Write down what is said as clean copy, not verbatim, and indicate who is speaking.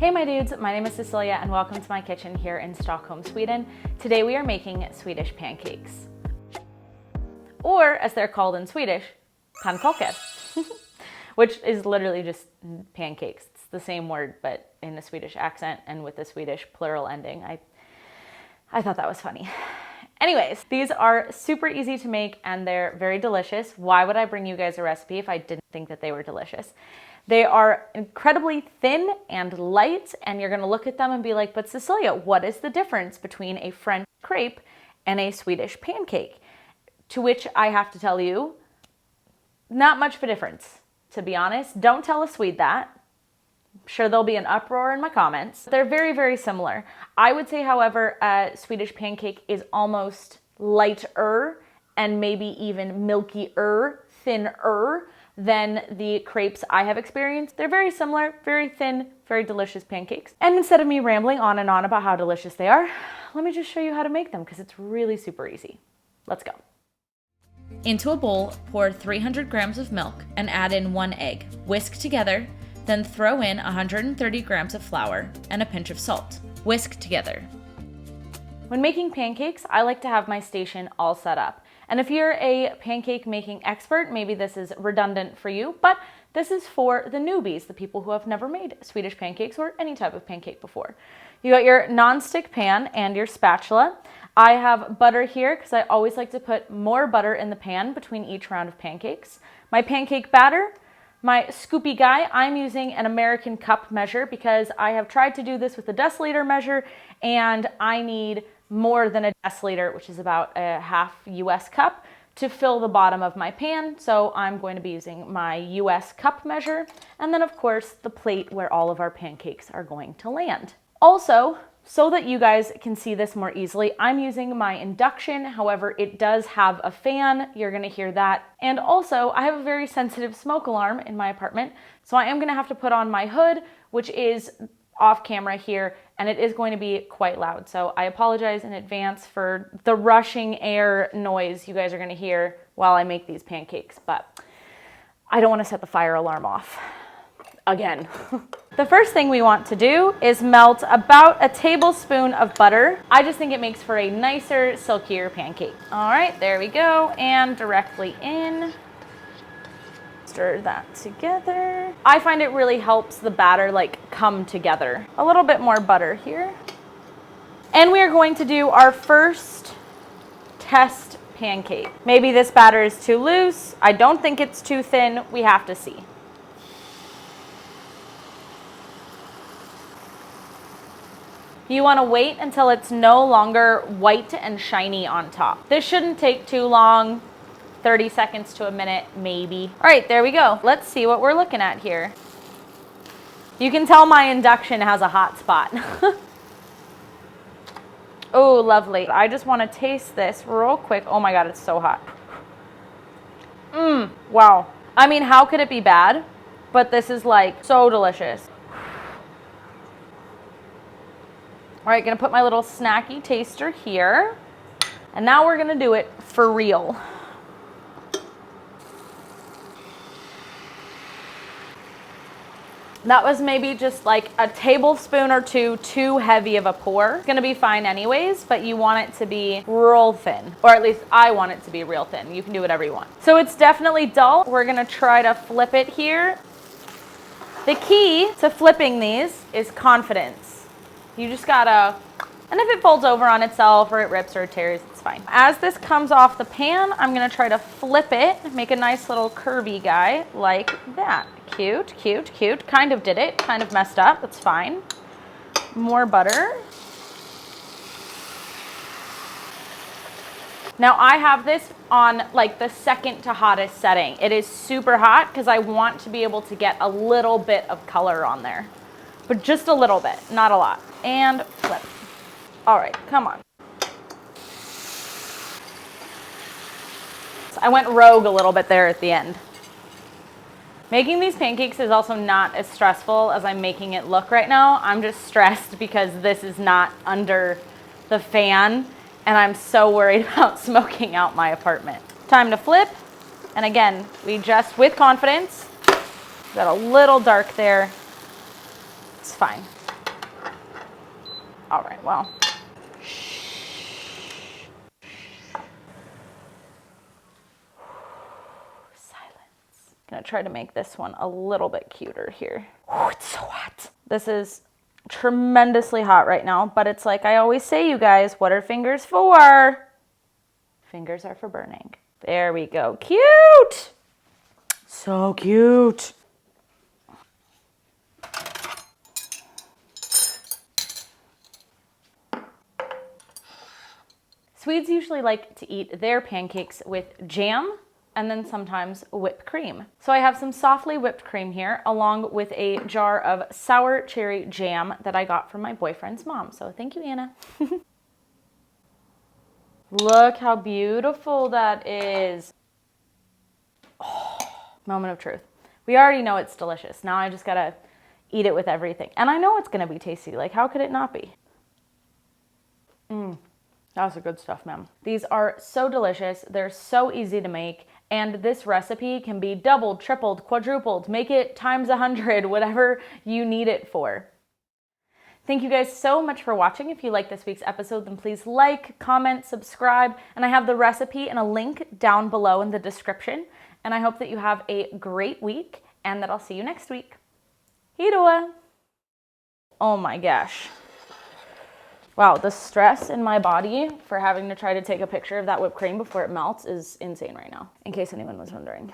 Speaker 1: Hey my dudes, my name is Cecilia and welcome to my kitchen here in Stockholm, Sweden. Today we are making Swedish pancakes. Or as they're called in Swedish, pannkakor, which is literally just pancakes. It's the same word but in a Swedish accent and with a Swedish plural ending. I thought that was funny. Anyways, these are super easy to make and they're very delicious. Why would I bring you guys a recipe if I didn't think that they were delicious? They are incredibly thin and light, and you're gonna look at them and be like, but Cecilia, what is the difference between a French crepe and a Swedish pancake? To which I have to tell you, not much of a difference, to be honest. Don't tell a Swede that. I'm sure there'll be an uproar in my comments. They're very, very similar. I would say, however, a Swedish pancake is almost lighter and maybe even milkier, thinner than the crepes I have experienced. They're very similar, very thin, very delicious pancakes. And instead of me rambling on and on about how delicious they are, let me just show you how to make them because it's really super easy. Let's go. Into a bowl, pour 300 grams of milk and add in 1 egg. Whisk together, then throw in 130 grams of flour and a pinch of salt. Whisk together. When making pancakes, I like to have my station all set up. And if you're a pancake making expert, maybe this is redundant for you, but this is for the newbies, the people who have never made Swedish pancakes or any type of pancake before. You got your non-stick pan and your spatula. I have butter here because I always like to put more butter in the pan between each round of pancakes. My pancake batter, my scoopy guy, I'm using an American cup measure because I have tried to do this with a deciliter measure and I need more than a deciliter, which is about a half US cup, to fill the bottom of my pan. So I'm going to be using my US cup measure. And then of course the plate where all of our pancakes are going to land. Also, so that you guys can see this more easily, I'm using my induction. However, it does have a fan. You're gonna hear that. And also I have a very sensitive smoke alarm in my apartment. So I am gonna have to put on my hood, which is off camera here, and it is going to be quite loud. So I apologize in advance for the rushing air noise you guys are gonna hear while I make these pancakes, but I don't wanna set the fire alarm off again. The first thing we want to do is melt about a tablespoon of butter. I just think it makes for a nicer, silkier pancake. All right, there we go, and directly in. Stir that together. I find it really helps the batter like come together. A little bit more butter here. And we are going to do our first test pancake. Maybe this batter is too loose. I don't think it's too thin. We have to see. You want to wait until it's no longer white and shiny on top. This shouldn't take too long. 30 seconds to a minute, maybe. All right, there we go. Let's see what we're looking at here. You can tell my induction has a hot spot. Oh, lovely. I just want to taste this real quick. Oh my God, it's so hot. Wow. I mean, how could it be bad? But this is like so delicious. All right, gonna put my little snacky taster here. And now we're gonna do it for real. That was maybe just like a tablespoon or two too heavy of a pour. It's gonna be fine anyways, but you want it to be real thin, or at least I want it to be real thin. You can do whatever you want. So it's definitely dull. We're gonna try to flip it here. The key to flipping these is confidence. You just gotta, and if it folds over on itself or it rips or it tears, it's fine. As this comes off the pan, I'm gonna try to flip it, make a nice little curvy guy like that. Cute, cute, cute. Kind of did it, kind of messed up, that's fine. More butter. Now I have this on like the second to hottest setting. It is super hot because I want to be able to get a little bit of color on there, but just a little bit, not a lot. And flip. All right, come on. I went rogue a little bit there at the end. Making these pancakes is also not as stressful as I'm making it look right now. I'm just stressed because this is not under the fan and I'm so worried about smoking out my apartment. Time to flip. And again, we just, with confidence, got a little dark there. It's fine. All right, well. Silence. I'm gonna try to make this one a little bit cuter here. Oh, it's so hot. This is tremendously hot right now, but it's like I always say, you guys, what are fingers for? Fingers are for burning. There we go. Cute. So cute. Swedes usually like to eat their pancakes with jam and then sometimes whipped cream. So I have some softly whipped cream here along with a jar of sour cherry jam that I got from my boyfriend's mom. So thank you, Anna. Look how beautiful that is. Oh, moment of truth. We already know it's delicious. Now I just gotta eat it with everything. And I know it's gonna be tasty. Like, how could it not be? That's the good stuff, man. These are so delicious. They're so easy to make. And this recipe can be doubled, tripled, quadrupled. Make it times 100, whatever you need it for. Thank you guys so much for watching. If you like this week's episode, then please like, comment, subscribe. And I have the recipe and a link down below in the description. And I hope that you have a great week and that I'll see you next week. Hejdå! Oh my gosh. Wow, the stress in my body for having to try to take a picture of that whipped cream before it melts is insane right now, in case anyone was wondering.